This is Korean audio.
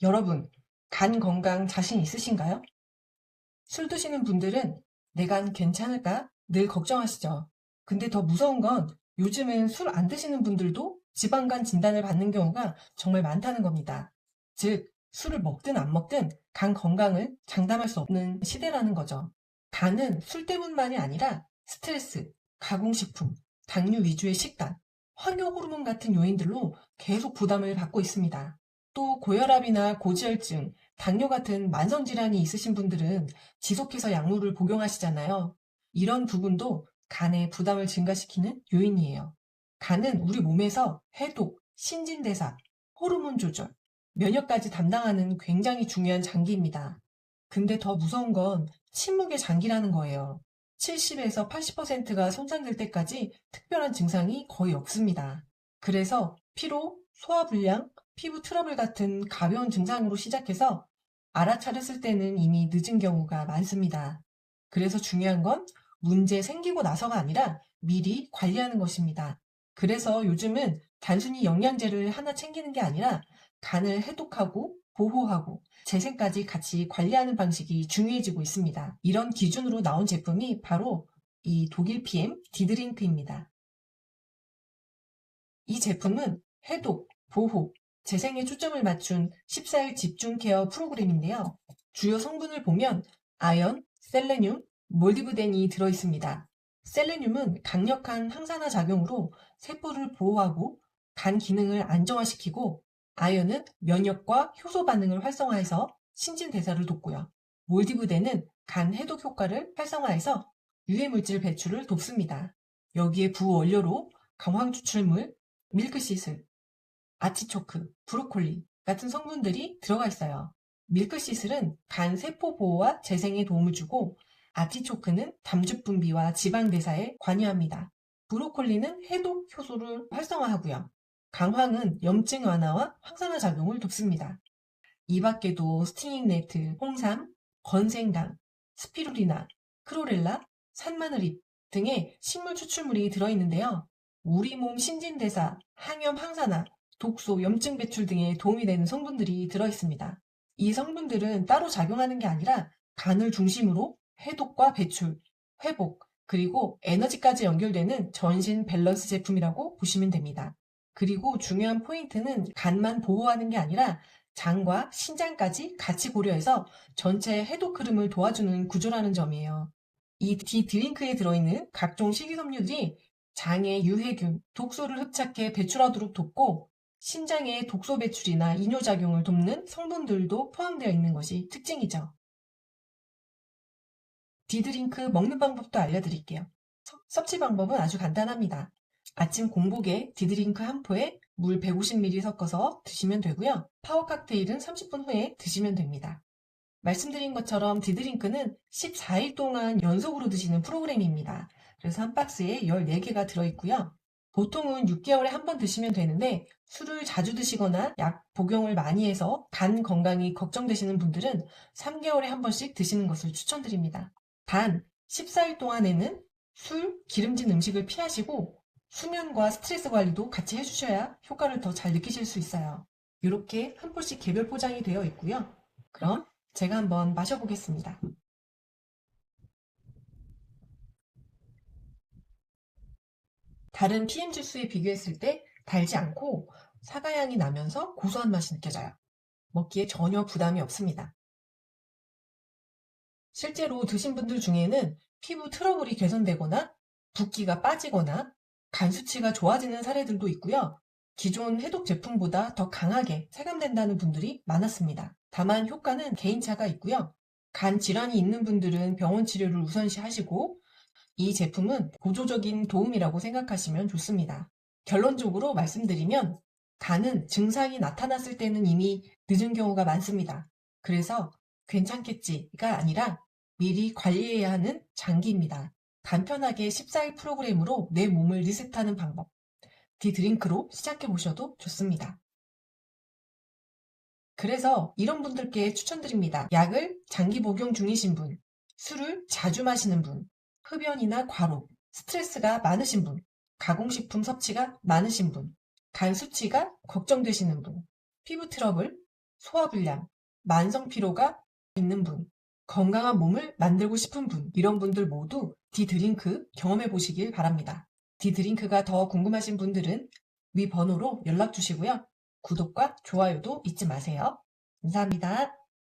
여러분, 간 건강 자신 있으신가요? 술 드시는 분들은 내 간 괜찮을까 늘 걱정하시죠. 근데 더 무서운 건 요즘은 술 안 드시는 분들도 지방간 진단을 받는 경우가 정말 많다는 겁니다. 즉, 술을 먹든 안 먹든 간 건강을 장담할 수 없는 시대라는 거죠. 간은 술 때문만이 아니라 스트레스, 가공식품, 당류 위주의 식단, 환경 호르몬 같은 요인들로 계속 부담을 받고 있습니다. 또 고혈압이나 고지혈증, 당뇨 같은 만성질환이 있으신 분들은 지속해서 약물을 복용하시잖아요. 이런 부분도 간의 부담을 증가시키는 요인이에요. 간은 우리 몸에서 해독, 신진대사, 호르몬 조절, 면역까지 담당하는 굉장히 중요한 장기입니다. 근데 더 무서운 건 침묵의 장기라는 거예요. 70에서 80%가 손상될 때까지 특별한 증상이 거의 없습니다. 그래서 피로, 소화불량, 피부 트러블 같은 가벼운 증상으로 시작해서 알아차렸을 때는 이미 늦은 경우가 많습니다. 그래서 중요한 건 문제 생기고 나서가 아니라 미리 관리하는 것입니다. 그래서 요즘은 단순히 영양제를 하나 챙기는 게 아니라 간을 해독하고 보호하고 재생까지 같이 관리하는 방식이 중요해지고 있습니다. 이런 기준으로 나온 제품이 바로 이 독일 PM 디드링크입니다. 이 제품은 해독, 보호, 재생에 초점을 맞춘 14일 집중 케어 프로그램인데요. 주요 성분을 보면 아연, 셀레늄, 몰디브덴이 들어있습니다. 셀레늄은 강력한 항산화 작용으로 세포를 보호하고 간 기능을 안정화시키고, 아연은 면역과 효소 반응을 활성화해서 신진대사를 돕고요. 몰디브덴은 간 해독 효과를 활성화해서 유해물질 배출을 돕습니다. 여기에 부원료로 강황 추출물, 밀크시슬, 아티초크, 브로콜리 같은 성분들이 들어가 있어요. 밀크시슬은 간 세포 보호와 재생에 도움을 주고, 아티초크는 담즙 분비와 지방 대사에 관여합니다. 브로콜리는 해독 효소를 활성화하고요. 강황은 염증 완화와 항산화 작용을 돕습니다. 이 밖에도 스팅잉 네트, 홍삼, 건생강, 스피루리나, 크로렐라, 산마늘잎 등의 식물 추출물이 들어있는데요. 우리 몸 신진대사, 항염 항산화, 독소, 염증 배출 등에 도움이 되는 성분들이 들어있습니다. 이 성분들은 따로 작용하는 게 아니라 간을 중심으로 해독과 배출, 회복, 그리고 에너지까지 연결되는 전신 밸런스 제품이라고 보시면 됩니다. 그리고 중요한 포인트는 간만 보호하는 게 아니라 장과 신장까지 같이 고려해서 전체 해독 흐름을 도와주는 구조라는 점이에요. 이 디드링크에 들어있는 각종 식이섬유들이 장의 유해균, 독소를 흡착해 배출하도록 돕고, 신장의 독소 배출이나 이뇨작용을 돕는 성분들도 포함되어 있는 것이 특징이죠. 디드링크 먹는 방법도 알려드릴게요. 섭취 방법은 아주 간단합니다. 아침 공복에 디드링크 한 포에 물 150ml 섞어서 드시면 되고요. 파워 칵테일은 30분 후에 드시면 됩니다. 말씀드린 것처럼 디드링크는 14일 동안 연속으로 드시는 프로그램입니다. 그래서 한 박스에 14개가 들어있고요. 보통은 6개월에 한 번 드시면 되는데, 술을 자주 드시거나 약 복용을 많이 해서 간 건강이 걱정되시는 분들은 3개월에 한 번씩 드시는 것을 추천드립니다. 단 14일 동안에는 술, 기름진 음식을 피하시고 수면과 스트레스 관리도 같이 해주셔야 효과를 더 잘 느끼실 수 있어요. 이렇게 한 포씩 개별 포장이 되어 있고요. 그럼 제가 한번 마셔보겠습니다. 다른 PM 주스에 비교했을 때 달지 않고 사과향이 나면서 고소한 맛이 느껴져요. 먹기에 전혀 부담이 없습니다. 실제로 드신 분들 중에는 피부 트러블이 개선되거나 붓기가 빠지거나 간 수치가 좋아지는 사례들도 있고요. 기존 해독 제품보다 더 강하게 체감된다는 분들이 많았습니다. 다만 효과는 개인차가 있고요. 간 질환이 있는 분들은 병원 치료를 우선시 하시고, 이 제품은 보조적인 도움이라고 생각하시면 좋습니다. 결론적으로 말씀드리면 간은 증상이 나타났을 때는 이미 늦은 경우가 많습니다. 그래서 괜찮겠지가 아니라 미리 관리해야 하는 장기입니다. 간편하게 14일 프로그램으로 내 몸을 리셋하는 방법, 디드링크로 시작해 보셔도 좋습니다. 그래서 이런 분들께 추천드립니다. 약을 장기 복용 중이신 분, 술을 자주 마시는 분, 흡연이나 과로, 스트레스가 많으신 분, 가공식품 섭취가 많으신 분, 간 수치가 걱정되시는 분, 피부 트러블, 소화불량, 만성피로가 있는 분, 건강한 몸을 만들고 싶은 분, 이런 분들 모두 디드링크 경험해 보시길 바랍니다. 디드링크가 더 궁금하신 분들은 위 번호로 연락 주시고요. 구독과 좋아요도 잊지 마세요. 감사합니다.